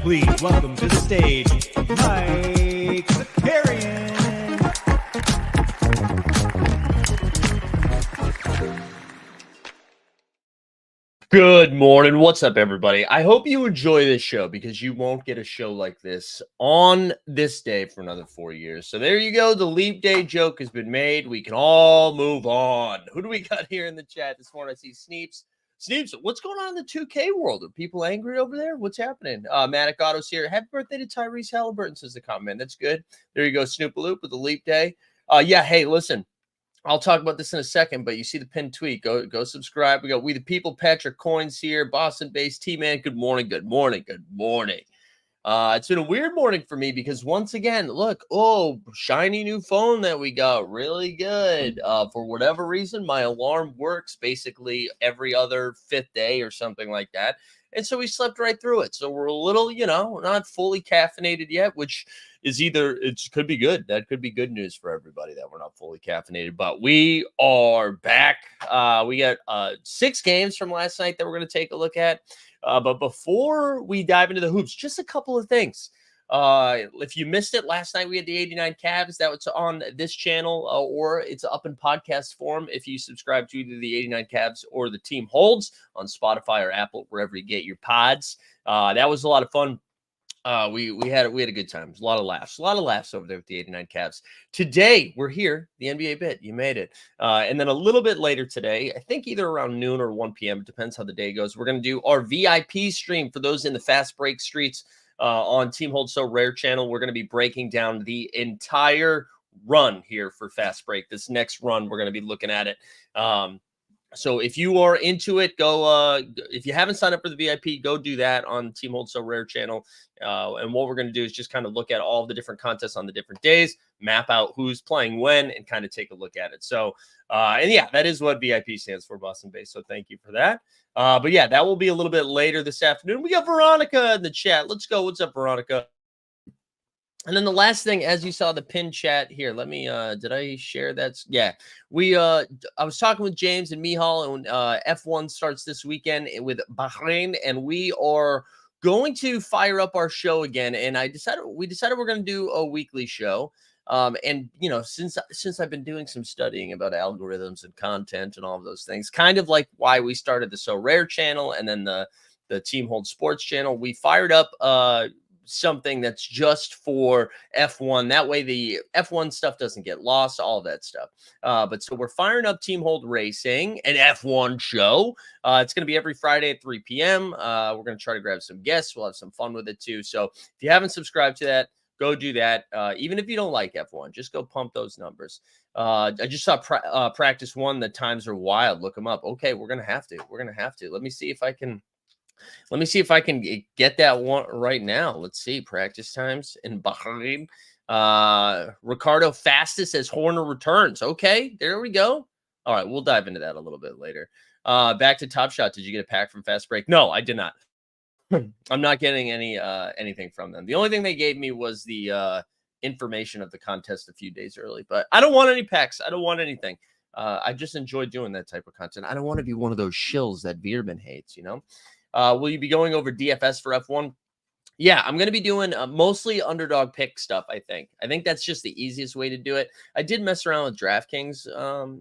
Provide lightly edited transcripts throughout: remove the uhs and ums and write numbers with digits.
Please welcome to the stage, Mike Kareem. Good morning. What's up, everybody? I hope you enjoy this show because you won't get a show like this on this day for another 4 years. So there you go. The leap day joke has been made. We can all move on. Who do we got here in the chat this morning? I see Sneeps. Sneeps, what's going on in the 2K world? Are people angry over there? What's happening? Manic Otto's here. Happy birthday to Tyrese Halliburton, says the comment. That's good. There you go, Snoopaloop with the leap day. Yeah, hey, listen. I'll talk about this in a second, but you see the pinned tweet. Go subscribe. We got We the People, Patrick Coins here, Boston-based T-Man. Good morning, good morning, good morning. It's been a weird morning for me because once again, look, shiny new phone that we got, really good. For whatever reason, my alarm works basically every other fifth day or something like that. And so we slept right through it. So we're a little, not fully caffeinated yet, which is it could be good. That could be good news for everybody that we're not fully caffeinated, but we are back. We got 6 games from last night that we're going to take a look at. But before we dive into the hoops, just a couple of things. If you missed it last night, we had the 89 Cavs. That was on this channel, or it's up in podcast form if you subscribe to either the 89 Cavs or the Team Holds on Spotify or Apple, wherever you get your pods. That was a lot of fun. We had a good time. A lot of laughs over there with the 89 Cavs. Today we're here, the NBA bit. You made it. And then a little bit later today, I think either around noon or 1 p.m. It depends how the day goes. We're going to do our VIP stream for those in the fast break streets on Team Hold So Rare channel. We're going to be breaking down the entire run here for fast break. This next run, we're going to be looking at it. So if you are into it, go. If you haven't signed up for the VIP, go do that on Team Hold So Rare channel. And what we're going to do is just kind of look at all the different contests on the different days, map out who's playing when, and kind of take a look at it. So, and yeah, that is what VIP stands for, Boston Base. So thank you for that. But yeah, that will be a little bit later this afternoon. We got Veronica in the chat. Let's go. What's up, Veronica? And then the last thing, as you saw the pin chat here, let me, did I share that? Yeah, I was talking with James and Mihal, and F1 starts this weekend with Bahrain, and we are going to fire up our show again. And we decided we're going to do a weekly show. And since I've been doing some studying about algorithms and content and all of those things, kind of like why we started the So Rare channel and then the Team Hold Sports channel, we fired up, something that's just for F1. That way the F1 stuff doesn't get lost, all of that stuff. But so we're firing up Team Hold Racing, an F1 show. It's going to be every Friday at 3 p.m. We're going to try to grab some guests. We'll have some fun with it too. So if you haven't subscribed to that, go do that. Even if you don't like F1, just go pump those numbers. I just saw practice 1. The times are wild. Look them up. Okay, we're going to have to. Let me see if I can get that one right now. Let's see. Practice times in Bahrain. Ricardo Fastest as Horner returns. Okay, there we go. All right, we'll dive into that a little bit later. Back to Top Shot. Did you get a pack from Fast Break? No, I did not. I'm not getting anything from them. The only thing they gave me was the information of the contest a few days early. But I don't want any packs. I don't want anything. I just enjoy doing that type of content. I don't want to be one of those shills that Veerman hates, Will you be going over DFS for F1? Yeah, I'm going to be doing mostly underdog pick stuff, I think. I think that's just the easiest way to do it. I did mess around with DraftKings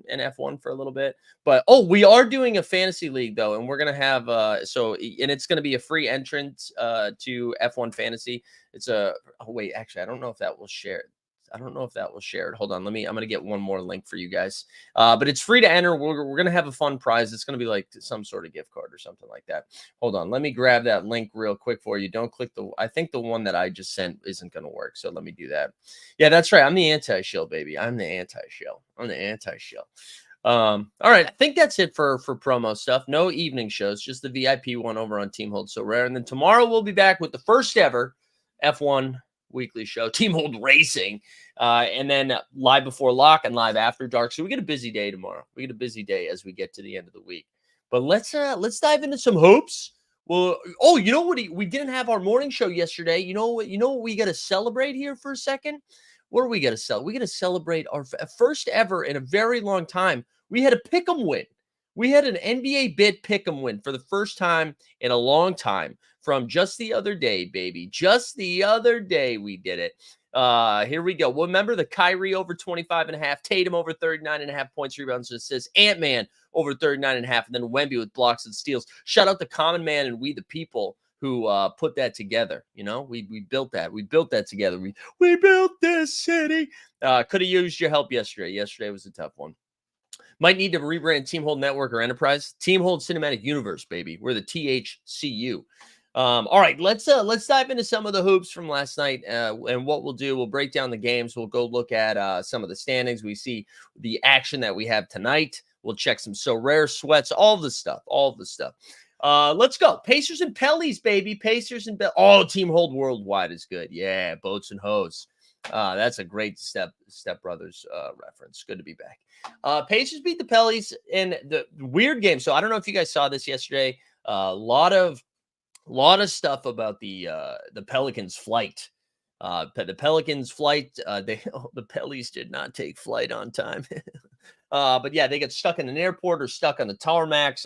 and F1 for a little bit. But, we are doing a fantasy league, though, and we're going to have and it's going to be a free entrance to F1 Fantasy. Wait, actually, I don't know if that will share. I don't know if that will share it. Hold on. I'm going to get one more link for you guys. But it's free to enter. We're going to have a fun prize. It's going to be like some sort of gift card or something like that. Hold on. Let me grab that link real quick for you. Don't click I think the one that I just sent isn't going to work. So let me do that. Yeah, that's right. I'm the anti-shill, baby. I'm the anti-shill. All right. I think that's it for promo stuff. No evening shows, just the VIP one over on Team Hold So Rare. And then tomorrow we'll be back with the first ever F1 weekly show, Team Hold Racing, and then live before lock and live after dark. So we get a busy day tomorrow. We get a busy day as we get to the end of the week. But let's dive into some hoops. Well, you know what? We didn't have our morning show yesterday. You know what we got to celebrate here for a second? What are we going to celebrate? We got to celebrate our first ever in a very long time. We had a pick'em win. We had an NBA bid pick'em win for the first time in a long time from just the other day, baby. Just the other day we did it. Here we go. Well, remember the Kyrie over 25.5, Tatum over 39.5 points, rebounds, and assists, Ant-Man over 39.5, and then Wemby with blocks and steals. Shout out to Common Man and We the People who put that together. We built that. We built that together. We built this city. Could have used your help yesterday. Yesterday was a tough one. Might need to rebrand Team Hold Network or Enterprise. Team Hold Cinematic Universe, baby. We're the THCU. All right, let's dive into some of the hoops from last night. And what we'll do, we'll break down the games. We'll go look at some of the standings. We see the action that we have tonight. We'll check some So Rare sweats, all the stuff. Let's go. Pacers and Pellies, baby. Pacers and Team Hold Worldwide is good. Yeah, boats and hoes. That's a great Step Brothers reference. Good to be back. Pacers beat the Pellies in the weird game. So I don't know if you guys saw this yesterday. A lot of stuff about the Pelicans flight. The Pelicans flight. The Pellies did not take flight on time. But yeah, they got stuck in an airport or stuck on the tarmac.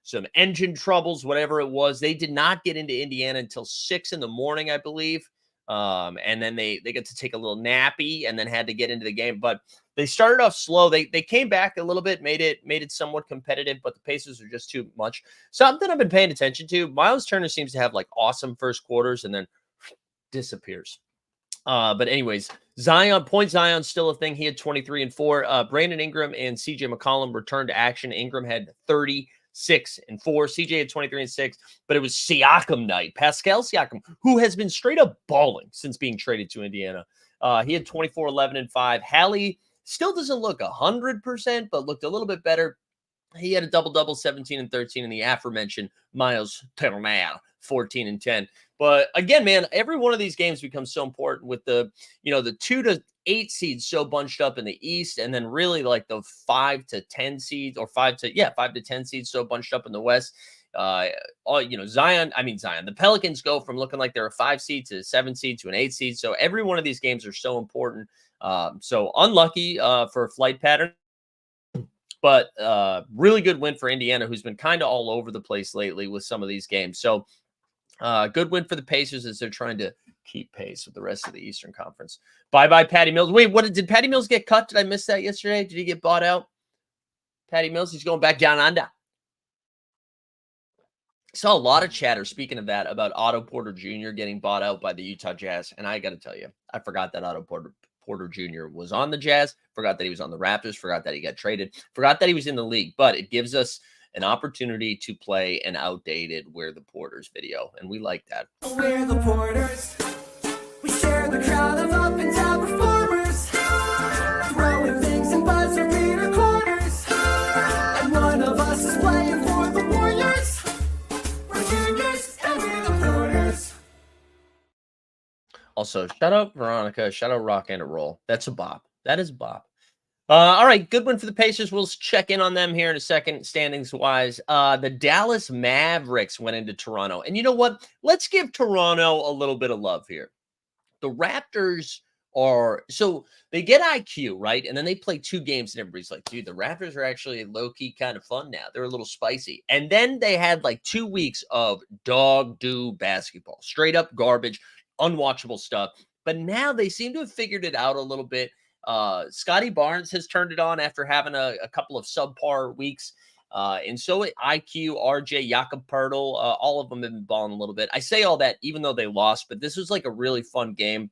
Some engine troubles, whatever it was. They did not get into Indiana until 6 a.m, I believe. And then they got to take a little nappy and then had to get into the game. But they started off slow. They came back a little bit, made it somewhat competitive, but the Pacers are just too much. Something I've been paying attention to, Miles Turner seems to have like awesome first quarters and then disappears. But anyways, Zion's still a thing. He had 23 and 4. Brandon Ingram and CJ McCollum returned to action. Ingram had 36 and 4. CJ had 23 and 6, but it was Siakam night. Pascal Siakam, who has been straight up balling since being traded to Indiana. He had 24, 11 and 5. Hallie still doesn't look 100%, but looked a little bit better. He had a double-double, 17 and 13, and the aforementioned Miles Turner, 14 and 10. But again, man, every one of these games becomes so important with the 2 to 8 seeds so bunched up in the East, and then really like the 5 to 10 seeds or 5 to 10 seeds so bunched up in the West. Zion, the Pelicans go from looking like they're a 5 seed to a 7 seed to an 8 seed. So every one of these games are so important. So unlucky for a flight pattern. But really good win for Indiana, who's been kind of all over the place lately with some of these games. So good win for the Pacers as they're trying to keep pace with the rest of the Eastern Conference. Bye-bye, Patty Mills. Wait, did Patty Mills get cut? Did I miss that yesterday? Did he get bought out? Patty Mills, he's going back down under. Saw a lot of chatter, speaking of that, about Otto Porter Jr. getting bought out by the Utah Jazz. And I got to tell you, I forgot that Otto Porter Jr. was on the Jazz, forgot that he was on the Raptors, forgot that he got traded, forgot that he was in the league. But it gives us an opportunity to play an outdated We're the Porters video, and we like that. We're the Porters. We share the crowd of up and down performers, throwing things in buzzer beater corners. And one of us is playing for the Warriors. We're juniors and we're the Porters. Also, shout out Veronica, shout out Rock and a Roll. That's a bop. That is a bop. All right, good one for the Pacers. We'll check in on them here in a second, standings-wise. The Dallas Mavericks went into Toronto. And you know what? Let's give Toronto a little bit of love here. The Raptors are so they get IQ, right? And then they play 2 games and everybody's like, dude, the Raptors are actually low-key kind of fun now. They're a little spicy. And then they had like 2 weeks of dog do basketball, straight up garbage, unwatchable stuff. But now they seem to have figured it out a little bit. Scotty Barnes has turned it on after having a couple of subpar weeks. And so IQ, RJ, Jakob Pertl, all of them have been balling a little bit. I say all that even though they lost, but this was like a really fun game.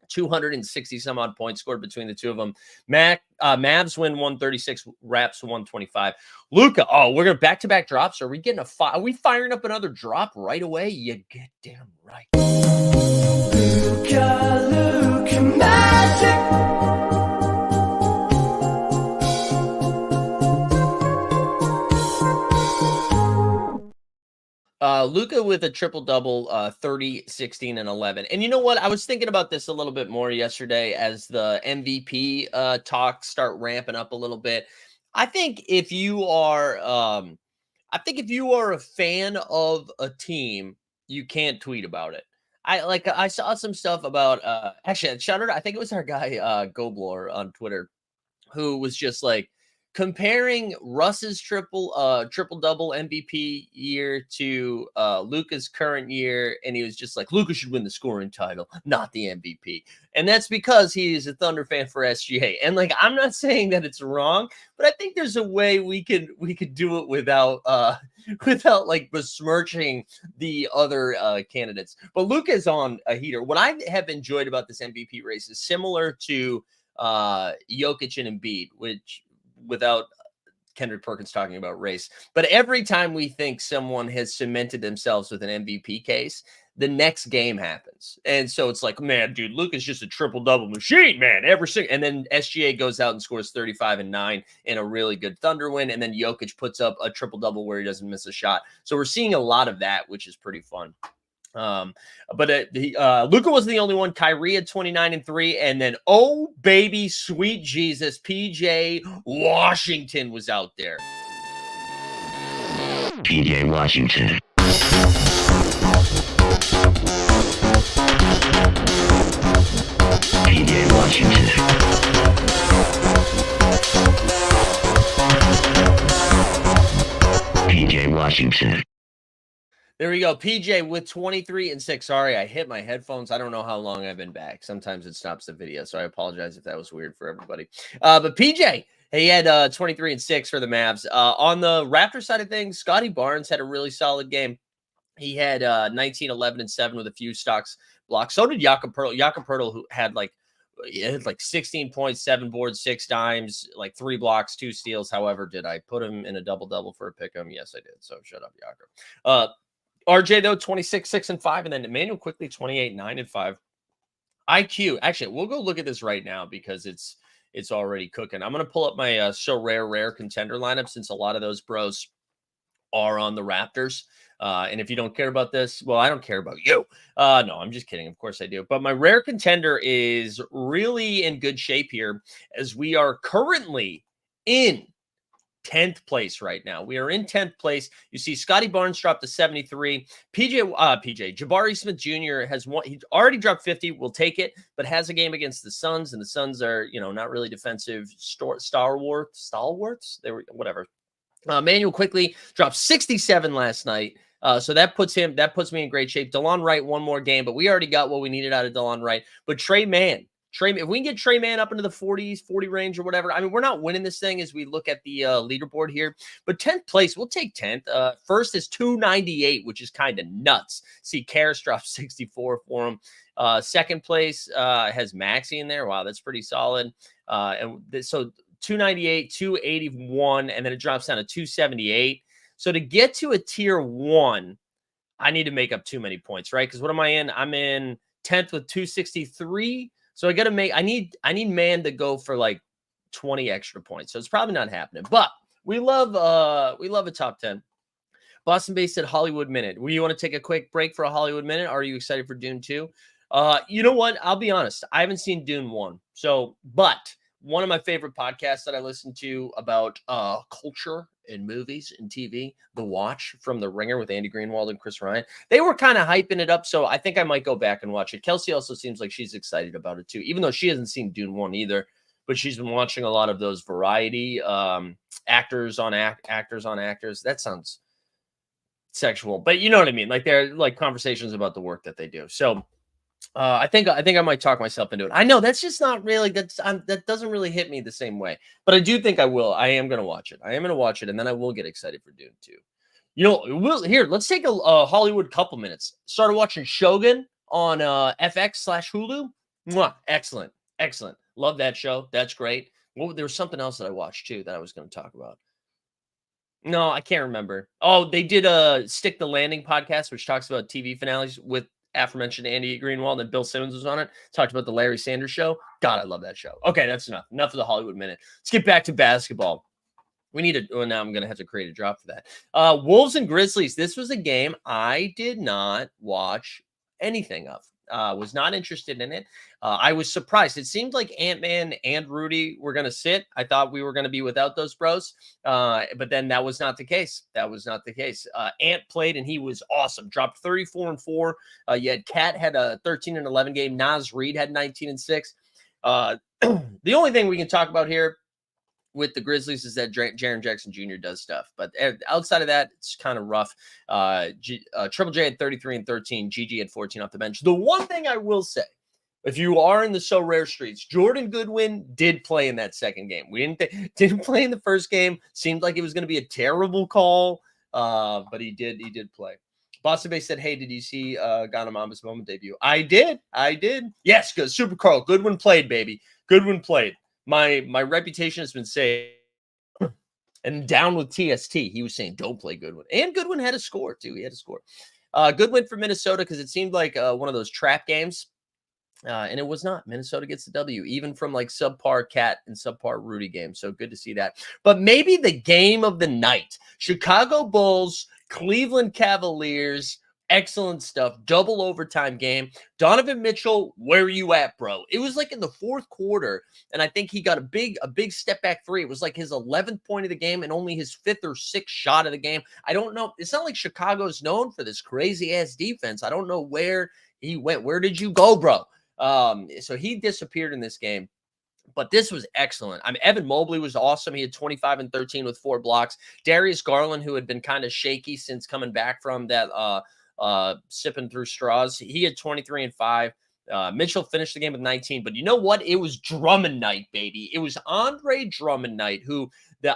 260 some odd points scored between the two of them. Mavs win 136, Raps 125. Luka, we're gonna back-to-back drops. Are we getting are we firing up another drop right away? You get damn right. Luka Magic. Luka with a triple-double, 30, 16, and 11. And you know what? I was thinking about this a little bit more yesterday as the MVP talks start ramping up a little bit. I think if you are a fan of a team, you can't tweet about it. I saw some stuff about actually shout out, I think it was our guy Goblor on Twitter, who was just like comparing Russ's triple double MVP year to Luka's current year, and he was just like, Luka should win the scoring title, not the MVP. And that's because he's a Thunder fan for SGA. And like, I'm not saying that it's wrong, but I think there's a way we could do it without without like besmirching the other candidates. But Luka is on a heater. What I have enjoyed about this MVP race is similar to Jokic and Embiid, which without Kendrick Perkins talking about race. But every time we think someone has cemented themselves with an MVP case, the next game happens. And so it's like, man, dude, Luka's just a triple-double machine, man. And then SGA goes out and scores 35 and 9 in a really good Thunder win. And then Jokic puts up a triple-double where he doesn't miss a shot. So we're seeing a lot of that, which is pretty fun. But Luka was the only one. Kyrie had 29 and 3, and then oh baby, sweet Jesus, PJ Washington was out there. PJ Washington. PJ Washington. PJ Washington. There we go. PJ with 23 and 6. Sorry, I hit my headphones. I don't know how long I've been back. Sometimes it stops the video, so I apologize if that was weird for everybody. But PJ, he had 23 and 6 for the Mavs. On the Raptors side of things, Scotty Barnes had a really solid game. He had 19, 11, and 7 with a few stocks blocks. So did Jakob Pertl. Jakob Pertl, who had like 16 points, 7 boards, 6 dimes, like 3 blocks, 2 steals. However, did I put him in a double-double for a pick-em? Yes, I did. So shut up, Jakob. RJ, though, 26, 6, and 5. And then Emmanuel quickly 28, 9, and 5. IQ. Actually, we'll go look at this right now because it's already cooking. I'm going to pull up my so rare contender lineup since a lot of those bros are on the Raptors. And if you don't care about this, well, I don't care about you. No, I'm just kidding. Of course I do. But my rare contender is really in good shape here as we are currently in 10th place right now. We are in 10th place. You see Scotty Barnes dropped to 73. Jabari Smith Jr. has won. He already dropped 50. We'll take it, but has a game against the Suns, and the Suns are, not really defensive stalwarts. They were whatever. Manuel quickly dropped 67 last night. So that puts me in great shape. DeLon Wright, one more game, but we already got what we needed out of DeLon Wright. But Trey Mann, if we can get Trey Mann up into the 40 range or whatever, I mean, we're not winning this thing as we look at the leaderboard here, but 10th place, we'll take 10th. First is 298, which is kind of nuts. See, Karras dropped 64 for him. Second place has Maxey in there. Wow, that's pretty solid. So 298, 281, and then it drops down to 278. So to get to a tier 1, I need to make up too many points, right? Because what am I in? I'm in 10th with 263. So I need Man to go for like 20 extra points. So it's probably not happening. But we love a top 10. Boston based at Hollywood Minute. You want to take a quick break for a Hollywood Minute? Are you excited for Dune 2? You know what? I'll be honest. I haven't seen Dune 1. So, but one of my favorite podcasts that I listen to about culture and movies and TV, The Watch from The Ringer with Andy Greenwald and Chris Ryan. They were kind of hyping it up, so I think I might go back and watch it. Kelsey also seems like she's excited about it too, even though she hasn't seen Dune 1 either, but she's been watching a lot of those variety actors on actors. That sounds sexual, but you know what I mean? Like they're like conversations about the work that they do. So I think I might talk myself into it. I know that's just not really that doesn't really hit me the same way, but I do think I will. I am gonna watch it. And then I will get excited for Dune 2. You know, let's take a Hollywood couple minutes. Started watching Shogun on FX/Hulu. Mwah, excellent. Love that show. That's great. Well, there was something else that I watched too that I was going to talk about. No, I can't remember. Oh, they did a Stick the Landing podcast, which talks about TV finales with aforementioned Andy Greenwald, and Bill Simmons was on it. Talked about the Larry Sanders Show. God, I love that show. Okay, that's enough. Enough of the Hollywood Minute. Let's get back to basketball. We need to. Well, now I'm going to have to create a drop for that. Wolves and Grizzlies. This was a game I did not watch anything of. Was not interested in it. I was surprised. It seemed like Ant-Man and Rudy were going to sit. I thought we were going to be without those bros. But then that was not the case. Ant played and he was awesome. Dropped 34-4. Yet Cat had a 13-11 game. Naz Reid had 19-6. The only thing we can talk about here with the Grizzlies is that Jaren Jackson Jr. does stuff. But outside of that, it's kind of rough. Triple J had 33 and 13. GG had 14 off the bench. The one thing I will say, if you are in the so rare streets, Jordan Goodwin did play in that second game. We didn't play in the first game. Seemed like it was going to be a terrible call, but he did play. Boston Bay said, "Hey, did you see Ghana Mamba's moment debut?" I did. Yes, good. Super Carl. Goodwin played, baby. Goodwin played. My reputation has been saved. And down with TST, he was saying, don't play Goodwin. And Goodwin had a score, too. He had a score. Good win for Minnesota because it seemed like one of those trap games. And it was not. Minnesota gets the W, even from like subpar Cat and subpar Rudy games. So good to see that. But maybe the game of the night. Chicago Bulls, Cleveland Cavaliers. Excellent stuff. Double overtime game. Donovan Mitchell, where are you at, bro? It was like in the fourth quarter, and I think he got a big step back three. It was like his 11th point of the game and only his 5th or 6th shot of the game. I don't know. It's not like Chicago's known for this crazy-ass defense. I don't know where he went. Where did you go, bro? So he disappeared in this game. But this was excellent. I mean, Evan Mobley was awesome. He had 25 and 13 with 4 blocks. Darius Garland, who had been kind of shaky since coming back from that sipping through straws, he had 23 and 5. Mitchell finished the game with 19. But you know what? It was Drummond night, baby. It was Andre Drummond night,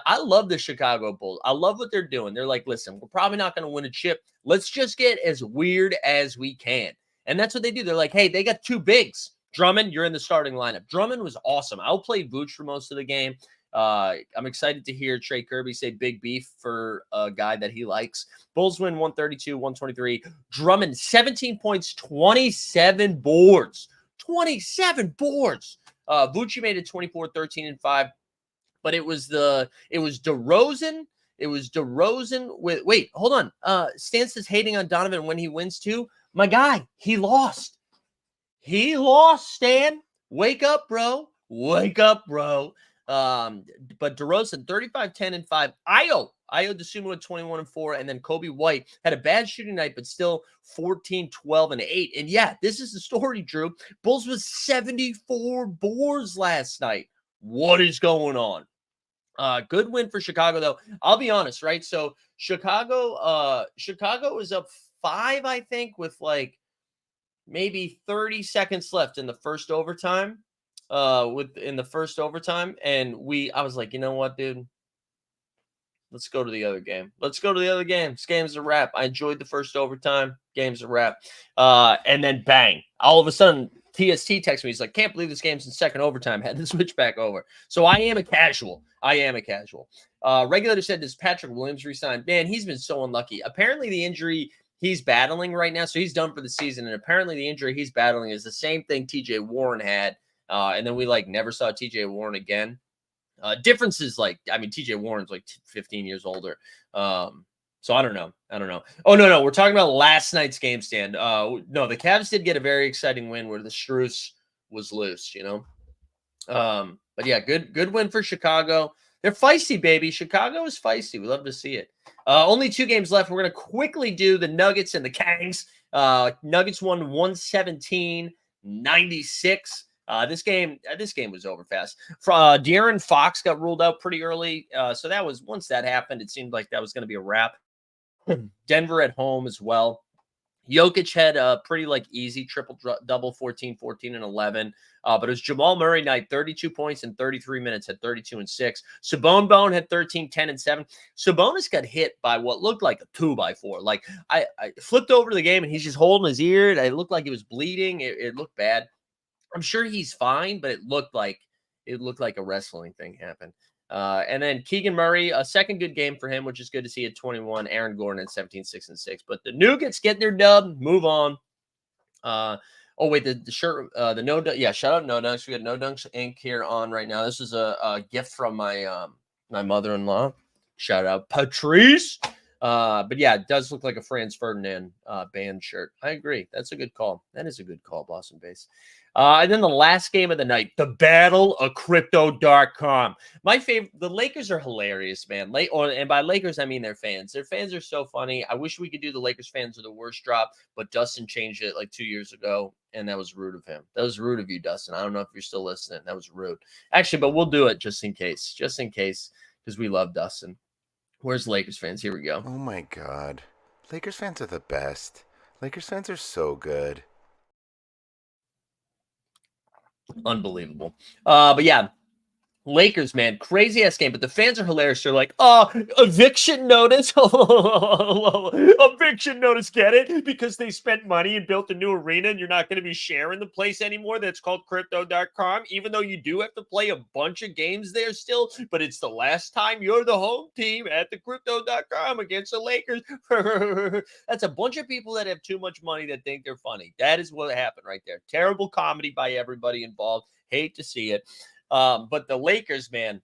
I love the Chicago Bulls. I love what they're doing. They're like, listen, we're probably not going to win a chip. Let's just get as weird as we can. And that's what they do. They're like, hey, they got 2 bigs. Drummond, you're in the starting lineup. Drummond was awesome. I outplayed Vooch for most of the game. I'm excited to hear Trey Kirby say big beef for a guy that he likes. Bulls win 132-123. Drummond, 17 points, 27 boards. 27 boards. Vooch made it 24, 13, and 5. But it was DeRozan. It was DeRozan with, wait, hold on. Stan says hating on Donovan when he wins too. My guy, he lost. He lost, Stan. Wake up, bro. Wake up, bro. But DeRozan, 35, 10, and 5. Ayo DeSumo had 21 and 4. And then Kobe White had a bad shooting night, but still 14, 12, and 8. And yeah, this is the story, Drew. Bulls was 74 boards last night. What is going on? Good win for Chicago, though. I'll be honest, right? So Chicago is up 5, I think, with like maybe 30 seconds left in the first overtime. And I was like, you know what, dude? Let's go to the other game. This game's a wrap. I enjoyed the first overtime. Game's a wrap. And then bang. All of a sudden, TST texts me. He's like, can't believe this game's in second overtime. Had to switch back over. So I am a casual. Regulator said, does Patrick Williams resign? Man, he's been so unlucky. Apparently the injury he's battling right now, so he's done for the season. And apparently the injury he's battling is the same thing TJ Warren had. And then we never saw TJ Warren again. Differences TJ Warren's 15 years older. So I don't know. Oh, no. We're talking about last night's game stand. No, the Cavs did get a very exciting win where the Struce was loose, But yeah, good win for Chicago. They're feisty, baby. Chicago is feisty. We love to see it. Only 2 games left. We're going to quickly do the Nuggets and the Kangs. Nuggets won 117-96. This game was over fast. De'Aaron Fox got ruled out pretty early. So that was, once that happened, it seemed like that was going to be a wrap. Denver at home as well. Jokic had a pretty easy triple-double, 14, 14, and 11. But it was Jamal Murray night, 32 points in 33 minutes, had 32 and 6. Sabonis had 13, 10, and 7. Sabonis got hit by what looked like a 2x4. I flipped over the game, and he's just holding his ear. It looked like it was bleeding. It looked bad. I'm sure he's fine, but it looked like a wrestling thing happened. And then Keegan Murray, a second good game for him, which is good to see at 21. Aaron Gordon at 17, 6, and 6. But the Nuggets getting their dub. Move on. The shirt, the No Dunks. Yeah, shout out No Dunks. We got No Dunks Inc. here on right now. This is a gift from my my mother-in-law. Shout out Patrice. But yeah, it does look like a Franz Ferdinand band shirt. I agree. That's a good call. That is a good call, Boston base. And then the last game of the night, the Battle of Crypto.com. My favorite, the Lakers are hilarious, man. And by Lakers, I mean their fans. Their fans are so funny. I wish we could do the Lakers fans are the worst drop, but Dustin changed it 2 years ago, and that was rude of him. That was rude of you, Dustin. I don't know if you're still listening. That was rude. Actually, but we'll do it just in case, because we love Dustin. Where's Lakers fans? Here we go. Oh my God. Lakers fans are the best. Lakers fans are so good. Unbelievable. But yeah, Lakers, man, crazy ass game. But the fans are hilarious. They're like, oh, eviction notice. Eviction notice, get it? Because they spent money and built a new arena and you're not going to be sharing the place anymore. That's called Crypto.com. Even though you do have to play a bunch of games there still, but it's the last time you're the home team at the Crypto.com against the Lakers. That's a bunch of people that have too much money that think they're funny. That is what happened right there. Terrible comedy by everybody involved. Hate to see it. But the Lakers, man,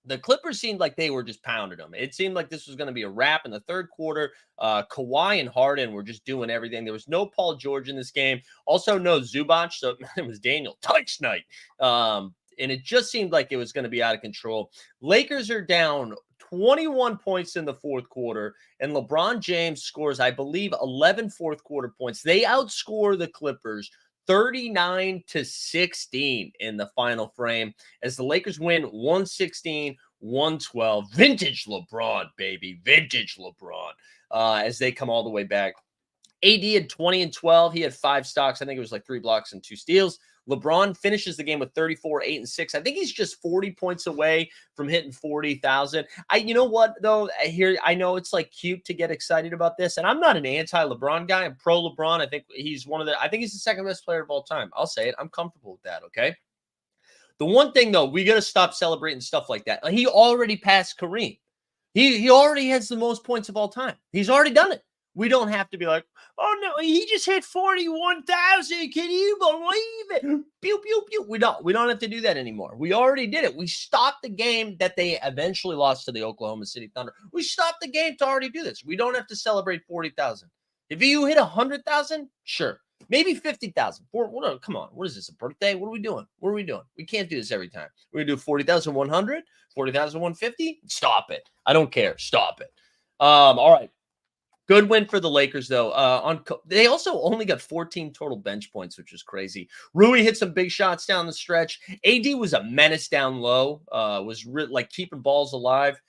the Clippers seemed like they were just pounding them. It seemed like this was going to be a wrap in the third quarter. Kawhi and Harden were just doing everything. There was no Paul George in this game. Also, no Zubac. So it was Daniel Tice night. And it just seemed like it was going to be out of control. Lakers are down 21 points in the fourth quarter, and LeBron James scores, I believe, 11 fourth quarter points. They outscore the Clippers 39-16 in the final frame as the Lakers win 116-112. Vintage LeBron, baby. Vintage LeBron as they come all the way back. AD had 20 and 12. He had 5 stocks. I think it was 3 blocks and 2 steals. LeBron finishes the game with 34, 8, and 6. I think he's just 40 points away from hitting 40,000. You know what, though? I know it's cute to get excited about this, and I'm not an anti-LeBron guy. I'm pro-LeBron. I think he's the second best player of all time. I'll say it. I'm comfortable with that, okay? The one thing, though, we got to stop celebrating stuff like that. He already passed Kareem. He already has the most points of all time. He's already done it. We don't have to be like, oh, no, he just hit 41,000. Can you believe it? Pew, pew, pew. We don't have to do that anymore. We already did it. We stopped the game that they eventually lost to the Oklahoma City Thunder. We stopped the game to already do this. We don't have to celebrate 40,000. If you hit 100,000, sure. Maybe 50,000. Come on. What is this, a birthday? What are we doing? We can't do this every time. We're going to do 40,100, 40,150. Stop it. I don't care. Stop it. All right. Good win for the Lakers, though. They also only got 14 total bench points, which is crazy. Rui hit some big shots down the stretch. AD was a menace down low. Was keeping balls alive.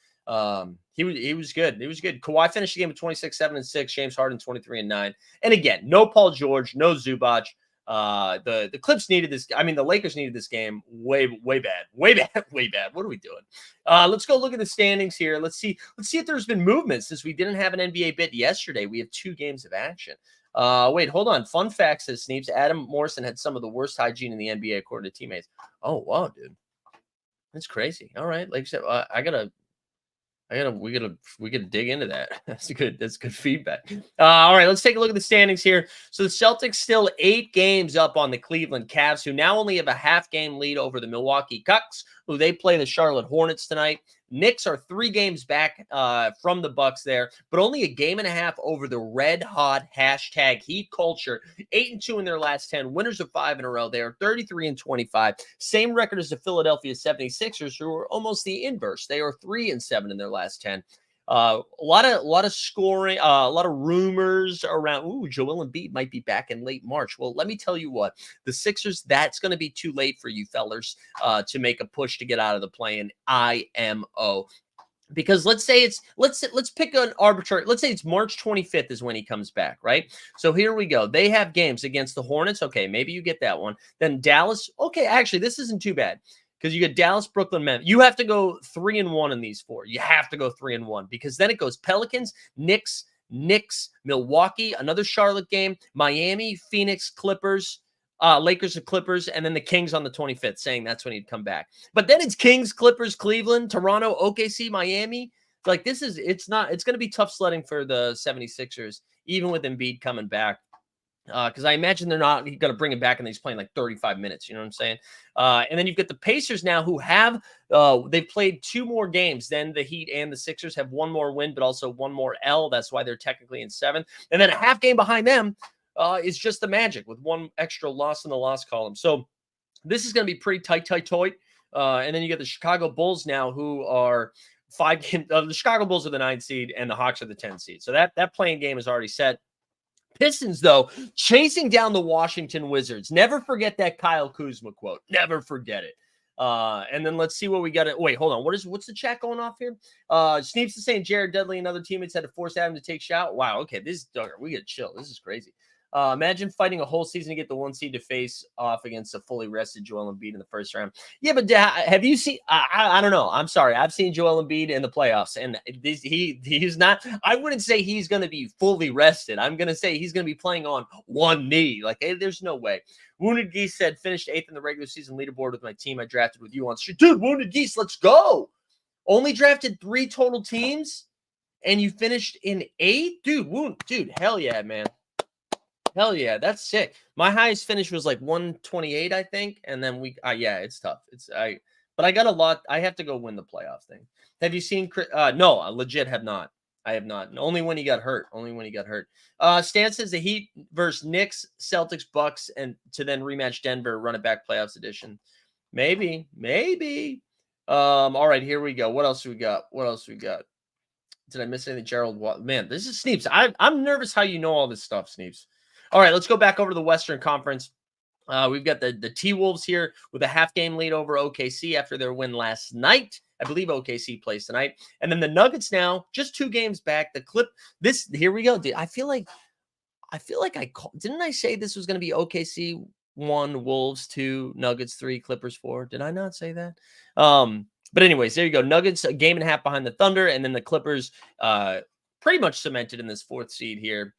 He was good. He was good. Kawhi finished the game with 26, 7, and 6. James Harden 23 and 9. And again, no Paul George, no Zubac. The Clips needed this. I mean, the Lakers needed this game way bad. What are we doing? Let's go look at the standings here. Let's see if there's been movement since we didn't have an NBA bit yesterday. We have 2 games of action. Wait, hold on. Fun fact says Sneeps, Adam Morrison had some of the worst hygiene in the NBA according to teammates. Oh, wow, dude. That's crazy. All right. Like I said, we gotta dig into that. That's good feedback. All right, let's take a look at the standings here. So the Celtics still 8 games up on the Cleveland Cavs, who now only have a half game lead over the Milwaukee Bucks, who they play the Charlotte Hornets tonight. Knicks are 3 games back from the Bucks there, but only a game and a half over the red hot hashtag Heat culture. 8-2 in their last 10, winners of 5 in a row. They are 33-25. Same record as the Philadelphia 76ers, who are almost the inverse. They are 3-7 in their last 10. A lot of scoring, a lot of rumors around. Ooh, Joel Embiid might be back in late March. Well, let me tell you what, the Sixers, that's going to be too late for you fellers to make a push to get out of the play-in IMO. Because let's pick an arbitrary. Let's say it's March 25th is when he comes back, right? So here we go. They have games against the Hornets. Okay, maybe you get that one. Then Dallas. Okay, actually, this isn't too bad. Because you get Dallas, Brooklyn, Memphis. You have to go 3-1 in these 4. You have to go 3-1 because then it goes Pelicans, Knicks, Milwaukee, another Charlotte game, Miami, Phoenix, Clippers, Lakers and Clippers, and then the Kings on the 25th, saying that's when he'd come back. But then it's Kings, Clippers, Cleveland, Toronto, OKC, Miami. Like it's going to be tough sledding for the 76ers, even with Embiid coming back. Because I imagine they're not going to bring him back and he's playing like 35 minutes. You know what I'm saying? And then you've got the Pacers now who have they've played 2 more games than the Heat and the Sixers, have 1 more win, but also 1 more L. That's why they're technically in 7th. And then a half game behind them is just the Magic with 1 extra loss in the loss column. So this is going to be pretty tight. And then you get the Chicago Bulls now who are 5 games. The Chicago Bulls are the 9th seed and the Hawks are the 10th seed. So that playing game is already set. Pistons, though, chasing down the Washington Wizards. Never forget that Kyle Kuzma quote. Never forget it. And then let's see what we got. Wait, hold on. What's the chat going off here? Sneeps is saying Jared Dudley and other teammates had to force Adam to take shot. Wow. Okay, we get chill. This is crazy. Imagine fighting a whole season to get the 1 seed to face off against a fully rested Joel Embiid in the first round. Yeah, but have you seen? I don't know. I'm sorry. I've seen Joel Embiid in the playoffs, and he's not. I wouldn't say he's going to be fully rested. I'm going to say he's going to be playing on 1 knee. Like, hey, there's no way. Wounded Geese said finished 8th in the regular season leaderboard with my team I drafted with you on street. Dude, Wounded Geese, let's go. Only drafted 3 total teams, and you finished in 8th, dude. Hell yeah, man. Hell yeah, that's sick. My highest finish was like 128, I think, and then yeah, it's tough. But I got a lot. I have to go win the playoff thing. Have you seen? No, I legit have not. I have not. Only when he got hurt. Stan says the Heat versus Knicks, Celtics, Bucks, and to then rematch Denver, run it back playoffs edition. Maybe. All right, here we go. What else we got? Did I miss anything? Gerald, man, this is Sneeps. I'm nervous how you know all this stuff, Sneeps. All right, let's go back over to the Western Conference. We've got the T-Wolves here with a half-game lead over OKC after their win last night. I believe OKC plays tonight. And then the Nuggets now, just 2 games back. Here we go. I feel like didn't I say this was going to be OKC 1, Wolves 2, Nuggets 3, Clippers 4? Did I not say that? But anyways, there you go. Nuggets a game and a half behind the Thunder, and then the Clippers pretty much cemented in this 4th seed here.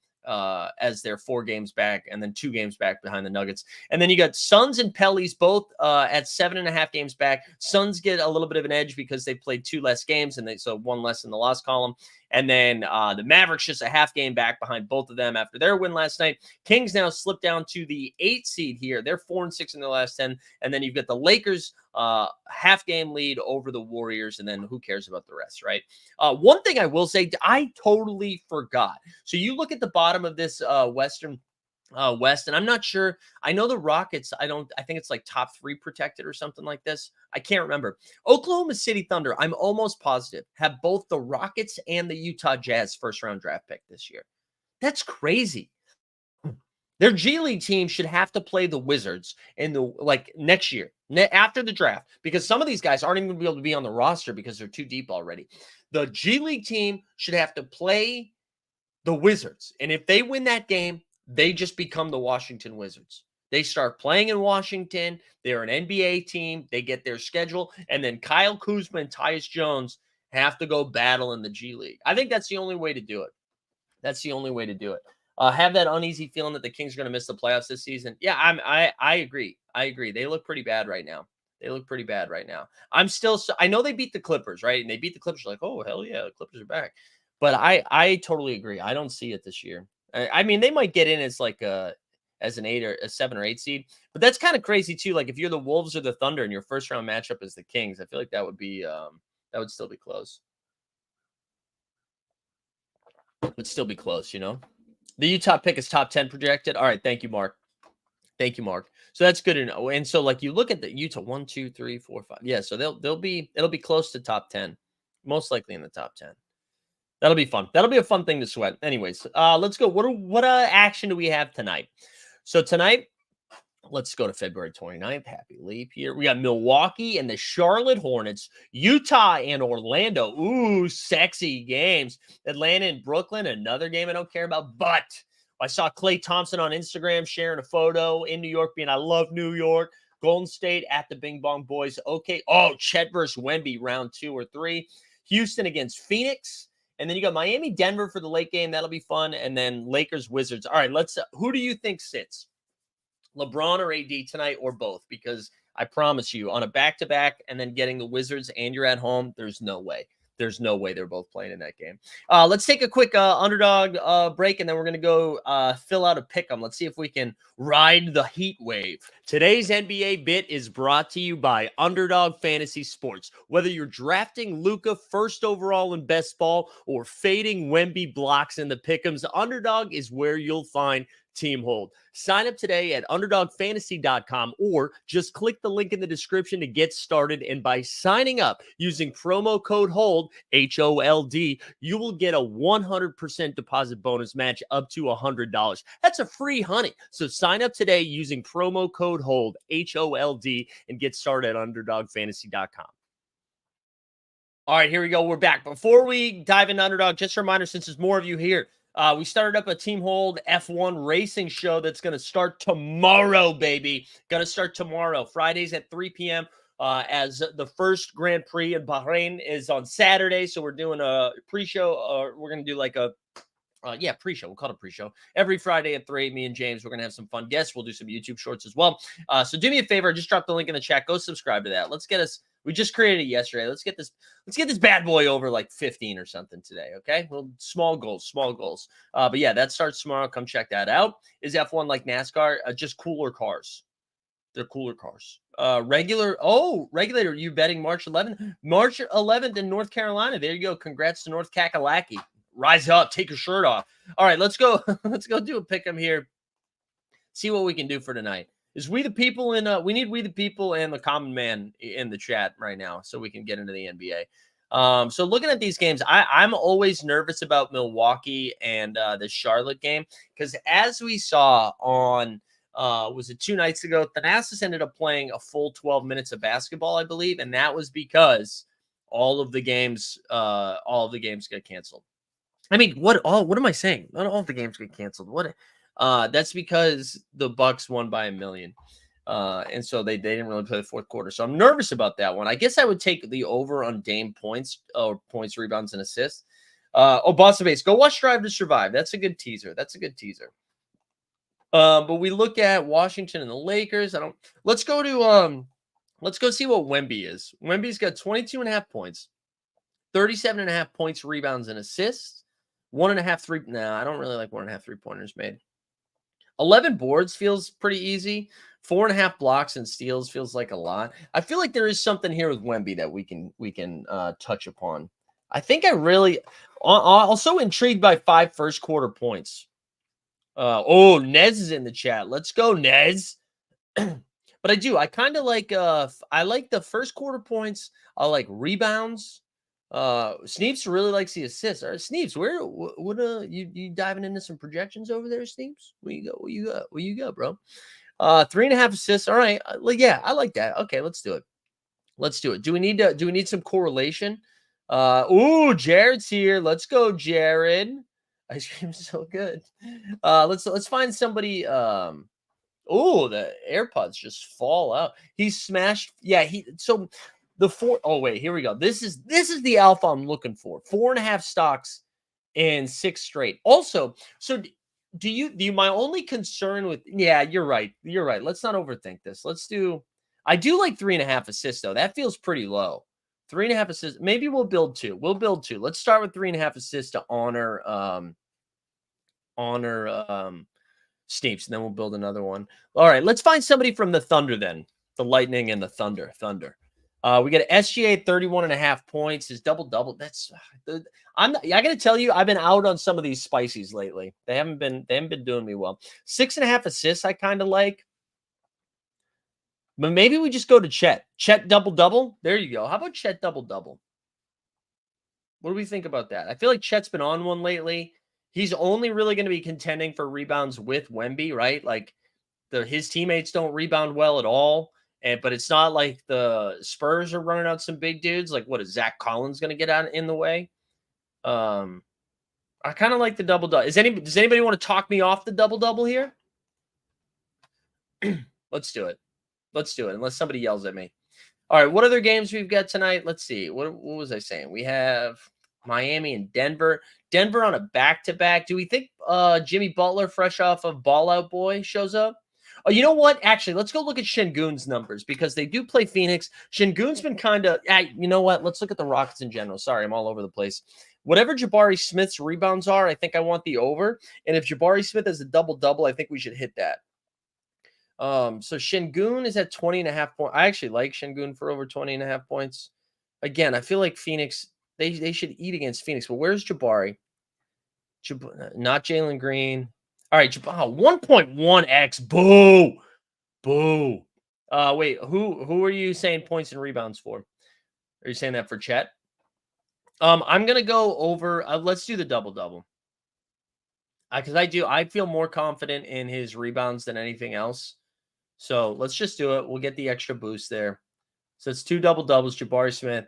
As they're 4 games back and then 2 games back behind the Nuggets. And then you got Suns and Pellies both at 7.5 games back. Suns get a little bit of an edge because they played 2 less games and so 1 less in the loss column. And then the Mavericks just a half game back behind both of them after their win last night. Kings now slipped down to the 8th seed here. They're 4-6 in their last 10. And then you've got the Lakers half game lead over the Warriors. And then who cares about the rest, right? One thing I will say, I totally forgot. So you look at the bottom of this Western West, and I'm not sure. I know the Rockets. I think it's like top 3 protected or something like this. I can't remember. Oklahoma City Thunder, I'm almost positive, have both the Rockets and the Utah Jazz 1st round draft pick this year. That's crazy. Their G League team should have to play the Wizards in next year after the draft, because some of these guys aren't even going to be able to be on the roster because they're too deep already. The G League team should have to play the Wizards, and if they win that game, they just become the Washington Wizards. They start playing in Washington. They're an NBA team. They get their schedule. And then Kyle Kuzma and Tyus Jones have to go battle in the G League. I think that's the only way to do it. Have that uneasy feeling that the Kings are going to miss the playoffs this season. Yeah, I agree. They look pretty bad right now. I know they beat the Clippers, right? And they beat the Clippers like, oh, hell yeah, the Clippers are back. But I totally agree. I don't see it this year. I mean, they might get in as as an 8 or a 7 or 8 seed, but that's kind of crazy too. Like if you're the Wolves or the Thunder and your 1st round matchup is the Kings, I feel like that would be That would still be close. Would still be close, you know. The Utah pick is top 10 projected. All right, thank you, Mark. Thank you, Mark. So that's good to know. And so, like, you look at the Utah 1, 2, 3, 4, 5. Yeah, so it'll be close to top 10, most likely in the top 10. That'll be fun. That'll be a fun thing to sweat. Anyways, let's go. What action do we have tonight? So tonight, let's go to February 29th. Happy leap year. We got Milwaukee and the Charlotte Hornets, Utah and Orlando. Ooh, sexy games. Atlanta and Brooklyn, another game I don't care about. But I saw Klay Thompson on Instagram sharing a photo in New York being, I love New York. Golden State at the Bing Bong Boys. Okay. Oh, Chet versus Wemby, round 2 or 3. Houston against Phoenix. And then you got Miami, Denver for the late game. That'll be fun. And then Lakers, Wizards. All right, let's. Who do you think sits? LeBron or AD tonight, or both? Because I promise you, on a back-to-back and then getting the Wizards and you're at home, there's no way. There's no way they're both playing in that game. Let's take a quick underdog break, and then we're going to go fill out a pick 'em. Let's see if we can ride the heat wave. Today's NBA bit is brought to you by Underdog Fantasy Sports. Whether you're drafting Luka first overall in best ball or fading Wemby blocks in the pick'ems, Underdog is where you'll find Team Hold. Sign up today at underdogfantasy.com or just click the link in the description to get started. And by signing up using promo code HOLD, HOLD, you will get a 100% deposit bonus match up to $100. That's a free honey. So sign up today using promo code HOLD, HOLD, and get started at underdogfantasy.com. All right, here we go. We're back. Before we dive into Underdog, just a reminder, since there's more of you here, we started up a Team Hold F1 racing show that's going to start tomorrow, baby. Going to start tomorrow, Fridays at 3 p.m. As the first Grand Prix in Bahrain is on Saturday. So we're doing a pre-show. We're going to do like a pre-show. We'll call it a pre-show. Every Friday at 3, me and James, we're going to have some fun guests. We'll do some YouTube shorts as well. So do me a favor. Just drop the link in the chat. Go subscribe to that. Let's get us. We just created it yesterday. Let's get this bad boy over like 15 or something today, okay? Well, small goals. But yeah, that starts tomorrow. Come check that out. Is F1 like NASCAR? Just cooler cars. They're cooler cars. Regulator, you betting March 11th? March 11th in North Carolina. There you go. Congrats to North Kakalaki. Rise up. Take your shirt off. All right, let's go. Let's go do a pick 'em here. See what we can do for tonight. Is we the people we need we the people and the common man in the chat right now so we can get into the NBA. So looking at these games, I'm always nervous about Milwaukee and the Charlotte game because as we saw on was it 2 nights ago, Thanasis ended up playing a full 12 minutes of basketball, I believe, and that was because all of the games got canceled. I mean, what am I saying? Not all of the games get canceled. That's because the Bucks won by 1 million. And so they didn't really play the fourth quarter. So I'm nervous about that one. I guess I would take the over on Dame points, points, rebounds, and assists. Boston Base, go watch Drive to Survive. That's a good teaser. But we look at Washington and the Lakers. Let's go see what Wemby is. Wemby's got 22.5 points, 37.5 points, rebounds, and assists. 1.5 3. Nah, I don't really like 1.5 3-pointers made. 11 boards feels pretty easy. 4.5 blocks and steals feels like a lot. I feel like there is something here with Wemby that we can touch upon. I think also intrigued by 5 first quarter points. Nez is in the chat. Let's go, Nez. But I kind of like I like the first quarter points. I like rebounds. Sneeps really likes the assists. All right, Sneeps, what you diving into some projections over there, Sneeps? Where you go, bro? 3.5 assists. All right. Yeah, I like that. Okay, let's do it. Do we need some correlation? Jared's here. Let's go, Jared. Ice cream is so good. Let's find somebody. The AirPods just fall out. He smashed. Yeah, here we go. This is the alpha I'm looking for. 4.5 stocks and 6 straight. Also, so do you my only concern with you're right. Let's not overthink this. I do like 3.5 assists though. That feels pretty low. 3.5 assists. Maybe we'll build 2. Let's start with 3.5 assists to honor Sneeps, and then we'll build another one. All right, let's find somebody from the Thunder then. The Lightning and the Thunder. We got SGA 31.5 points. His double-double. That's I got to tell you, I've been out on some of these spices lately. They haven't been doing me well. 6.5 assists I kind of like. But maybe we just go to Chet. Chet double-double. There you go. How about Chet double-double? What do we think about that? I feel like Chet's been on one lately. He's only really going to be contending for rebounds with Wemby, right? Like his teammates don't rebound well at all. But it's not like the Spurs are running out some big dudes. Like, what is Zach Collins going to get out in the way? I kind of like the double-double. Does anybody want to talk me off the double-double here? Let's do it. Unless somebody yells at me. All right, what other games we've got tonight? Let's see. What was I saying? We have Miami and Denver. Denver on a back-to-back. Do we think Jimmy Butler, fresh off of Ball Out Boy, shows up? Oh, you know what? Actually, let's go look at Şengün's numbers because they do play Phoenix. Şengün's been kind of, you know what? Let's look at the Rockets in general. Sorry, I'm all over the place. Whatever Jabari Smith's rebounds are, I think I want the over. And if Jabari Smith has a double-double, I think we should hit that. So Şengün is at 20.5 points. I actually like Şengün for over 20.5 points. Again, I feel like Phoenix, they should eat against Phoenix. But where's Jabari? Not Jalen Green. All right, 1.1x. Boo. Wait, who are you saying points and rebounds for? Are you saying that for Chet? I'm gonna go over. Let's do the double-double. Because I feel more confident in his rebounds than anything else. So let's just do it. We'll get the extra boost there. So it's 2 double-doubles, Jabari Smith.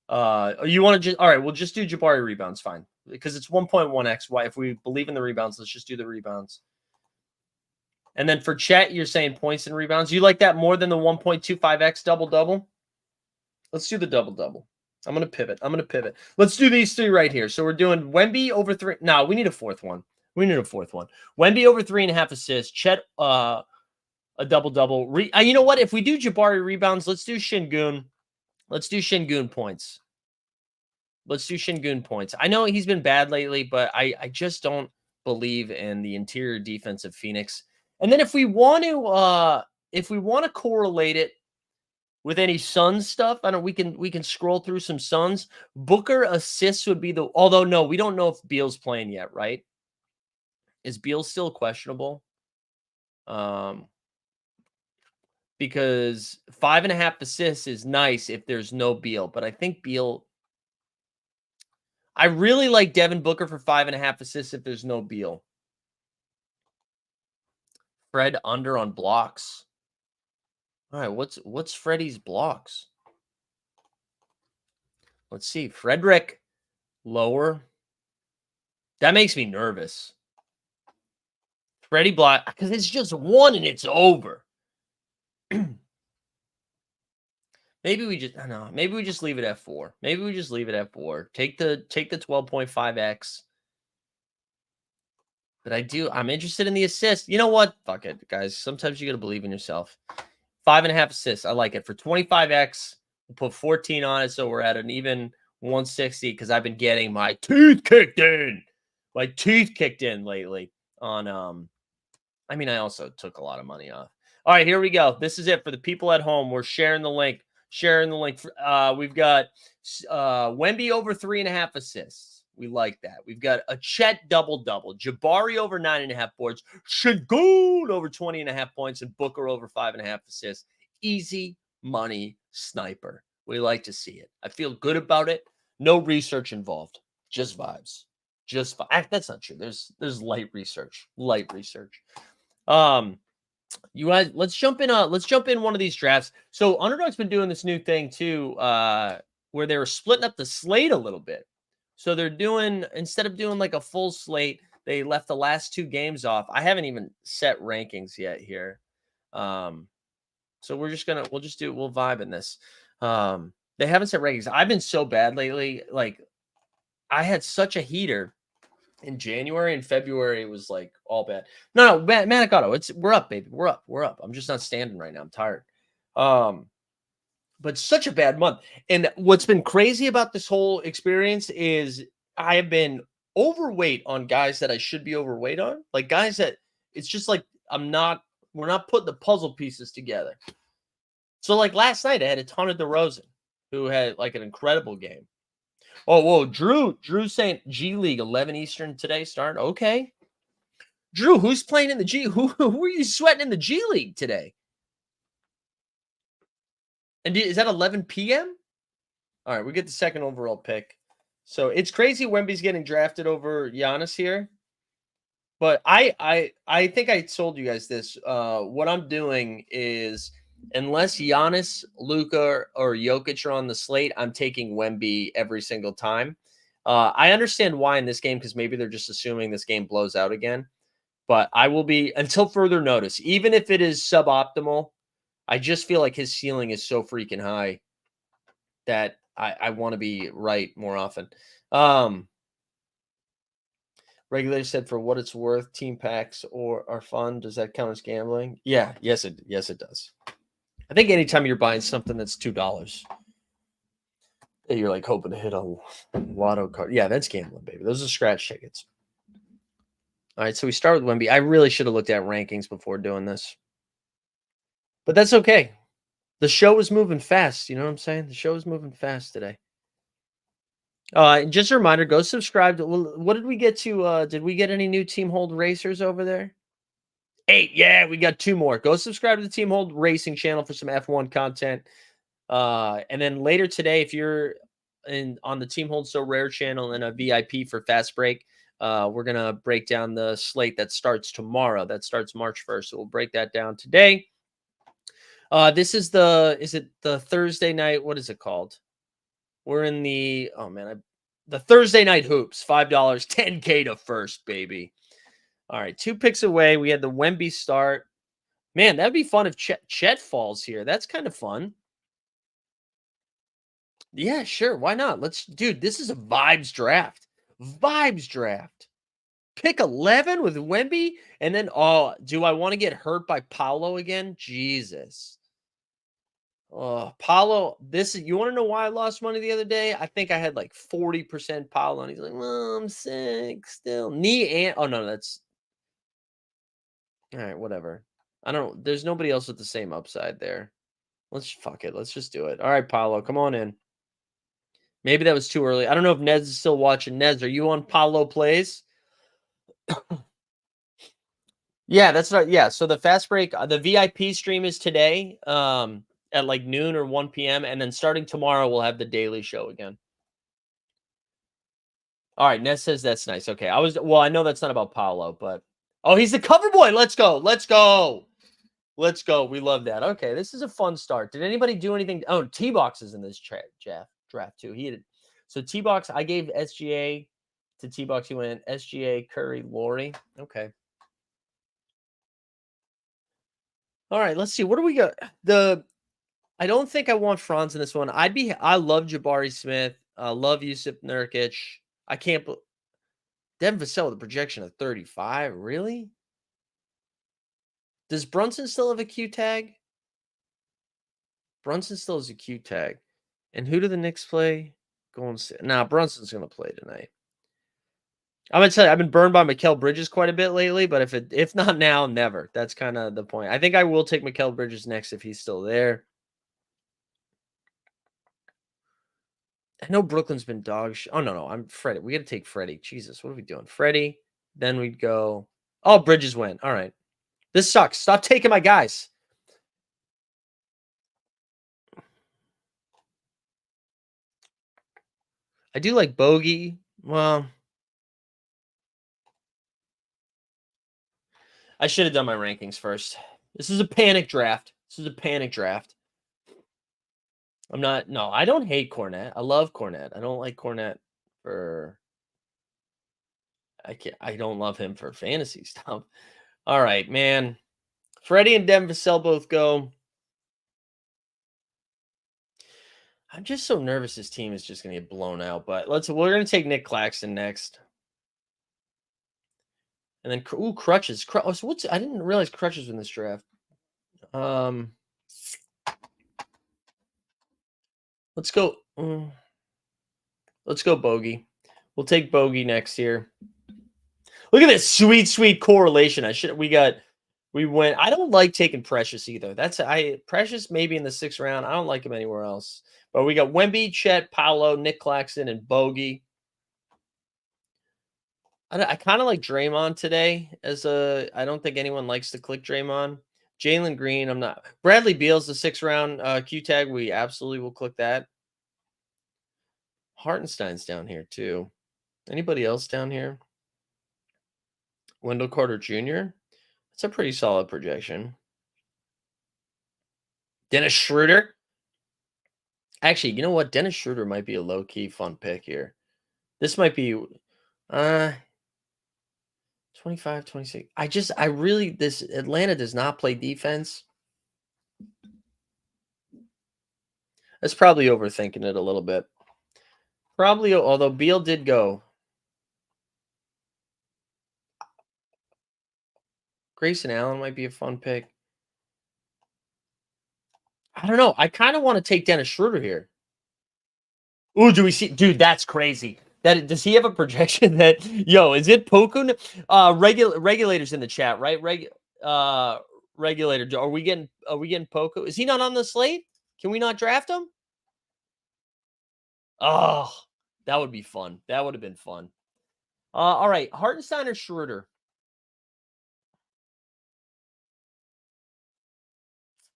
You want to just, all right, we'll just do Jabari rebounds, fine. Because it's 1.1x. Why? If we believe in the rebounds, let's just do the rebounds. And then for Chet, you're saying points and rebounds. You like that more than the 1.25x double-double? Let's do the double-double. I'm going to pivot. Let's do these 3 right here. So we're doing Wemby over 3. No, we need a fourth one. Wemby over 3.5 assists. Chet, a double-double. You know what? If we do Jabari rebounds, let's do Şengün. Let's do Şengün points. I know he's been bad lately, but I just don't believe in the interior defense of Phoenix. And then if we want to correlate it with any Suns stuff, I know we can scroll through some Suns. Booker assists would be the. Although no, we don't know if Beal's playing yet, right? Is Beal still questionable? Because 5.5 assists is nice if there's no Beal, but I think Beal. I really like Devin Booker for 5.5 assists if there's no Beal. Fred under on blocks. All right, what's Freddie's blocks? Let's see. Frederick lower. That makes me nervous. Freddie block because it's just 1 and it's over. Maybe we just leave it at 4. Take the 12.5x. But I'm interested in the assist. You know what? Fuck it, guys. Sometimes you got to believe in yourself. 5.5 assists. I like it. For 25x, we'll put 14 on it. So we're at an even 160 because I've been getting my teeth kicked in. Lately on, I also took a lot of money off. All right, here we go. This is it for the people at home. We're sharing the link. We've got Wemby over 3.5 assists. We like that. We've got a Chet double-double. Jabari over 9.5 boards. Şengün over 20.5 points. And Booker over 5.5 assists. Easy money sniper. We like to see it. I feel good about it. No research involved. Just vibes. That's not true. There's light research. You guys, let's jump in one of these drafts. So Underdog's been doing this new thing too, where they were splitting up the slate a little bit. So they're doing, instead of doing like a full slate, they left the last 2 games off. I haven't even set rankings yet here. So we'll vibe in this. They haven't set rankings. I've been so bad lately. Like I had such a heater in January and February. It was like all bad. No, Manic Auto. We're up, baby. We're up. I'm just not standing right now. I'm tired. But such a bad month. And what's been crazy about this whole experience is I have been overweight on guys that I should be overweight on. Like guys that it's just like we're not putting the puzzle pieces together. So like last night I had a ton of DeRozan. who had like an incredible game. Oh, whoa, Drew saying G League 11 Eastern today start. Okay. Drew, who's playing in the G? Who are you sweating in the G League today? And is that 11 p.m.? All right, we get the second overall pick. So it's crazy Wemby's getting drafted over Giannis here. But I think I told you guys this. What I'm doing is, unless Giannis, Luka, or Jokic are on the slate, I'm taking Wemby every single time. I understand why in this game, because maybe they're just assuming this game blows out again. But I will be, until further notice, even if it is suboptimal, I just feel like his ceiling is so freaking high that I want to be right more often. Regulator said, for what it's worth, team packs are fun. Does that count as gambling? Yeah, yes it does. I think anytime you're buying something that's $2, you're like hoping to hit a lotto card. Yeah, that's gambling, baby. Those are scratch tickets. All right, so we start with Wemby. I really should have looked at rankings before doing this, but that's okay. The show is moving fast. You know what I'm saying? The show is moving fast today. Just a reminder, go subscribe to, what did we get to? Did we get any new Team Hold racers over there? 8. Yeah, we got 2 more. Go subscribe to the Team Hold Racing channel for some F1 content. And then later today, if you're on the Team Hold So Rare channel and a VIP for Fast Break, we're going to break down the slate that starts tomorrow. That starts March 1st. So we'll break that down today. This is is it the Thursday night? What is it called? We're in the, the Thursday night hoops, $5, $10K to first, baby. All right, 2 picks away. We had the Wemby start. Man, that'd be fun if Chet falls here. That's kind of fun. Yeah, sure. Why not? Dude, this is a vibes draft. Vibes draft. Pick 11 with Wemby. And then, do I want to get hurt by Paolo again? Jesus. Oh, Paolo, you want to know why I lost money the other day? I think I had like 40% Paolo, and he's like, well, I'm sick still. Oh, no, that's all right, whatever. There's nobody else with the same upside there. Fuck it. Let's just do it. All right, Paolo, come on in. Maybe that was too early. I don't know if Nez is still watching. Nez, are you on Paolo Plays? Yeah, that's right. Yeah, so the Fast Break, the VIP stream is today. At like noon or 1 p.m. And then starting tomorrow, we'll have the daily show again. All right, Ness says that's nice. Okay, I know that's not about Paolo, but he's the cover boy. Let's go. Let's go. Let's go. We love that. Okay, this is a fun start. Did anybody do anything? Oh, T-Box is in this draft too. So T-Box, I gave SGA to T-Box. He went SGA, Curry, Laurie. Okay. All right, let's see. What do we got? I don't think I want Franz in this one. I love Jabari Smith. I love Yusuf Nurkic. I can't believe Devin Vassell with a projection of 35. Really? Does Brunson still have a Q tag? Brunson still has a Q tag. And who do the Knicks play? Brunson's going to play tonight. I'm going to tell you, I've been burned by Mikal Bridges quite a bit lately, but if not now, never. That's kind of the point. I think I will take Mikal Bridges next if he's still there. I know Brooklyn's been dog shit. Oh, no. I'm Freddie. We got to take Freddie. Jesus, what are we doing? Freddie. Then we'd go. Oh, Bridges went. All right. This sucks. Stop taking my guys. I do like Bogey. Well, I should have done my rankings first. This is a panic draft. I don't hate Cornette. I love Cornette. I don't like Cornette I don't love him for fantasy stuff. All right, man. Freddie and Devin Vassell both go. I'm just so nervous this team is just going to get blown out, but we're going to take Nick Claxton next. And then Crutches. I didn't realize Crutches was in this draft. Let's go. Let's go Bogey. We'll take Bogey next year. Look at this sweet correlation. We went. I don't like taking Precious either. Precious maybe in the 6th round. I don't like him anywhere else. But we got Wemby, Chet, Paolo, Nick Claxton, and Bogey. I kind of like Draymond today. I don't think anyone likes to click Draymond. Jalen Green, I'm not. Bradley Beal's the 6th round Q tag. We absolutely will click that. Hartenstein's down here too. Anybody else down here? Wendell Carter Jr. That's a pretty solid projection. Dennis Schroeder. Actually, you know what? Dennis Schroeder might be a low-key fun pick here. This might be 25, 26. This Atlanta does not play defense. That's probably overthinking it a little bit. Probably, although Beal did go. Grayson Allen might be a fun pick. I don't know. I kind of want to take Dennis Schroeder here. Ooh, do we see? Dude, that's crazy. Does he have a projection that, is it Poku? Regulators in the chat, right? Regulator. Are we getting Poku? Is he not on the slate? Can we not draft him? Oh, that would be fun. That would have been fun. All right. Hartenstein or Schroeder?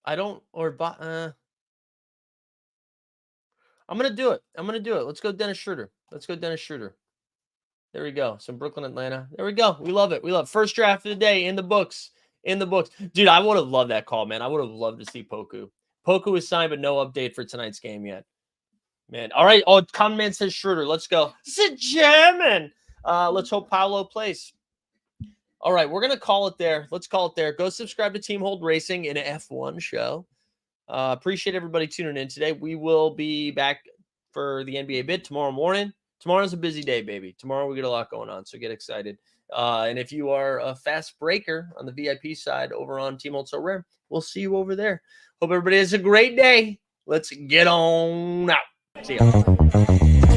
I'm going to do it. Let's go Dennis Schroeder. There we go. Some Brooklyn, Atlanta. There we go. We love it. First draft of the day in the books. Dude, I would have loved that call, man. I would have loved to see Poku. Poku is signed, but no update for tonight's game yet. Man. All right. Oh, Common Man says Schroeder. Let's go. Sit German. Let's hope Paolo plays. All right. We're going to call it there. Let's call it there. Go subscribe to Team Hold Racing, an F1 show. Appreciate everybody tuning in today. We will be back for the NBA bid tomorrow morning. Tomorrow's a busy day, baby. Tomorrow we get a lot going on, so get excited. And if you are a fast breaker on the VIP side over on Team Hold So Rare, we'll see you over there. Hope everybody has a great day. Let's get on out. See ya.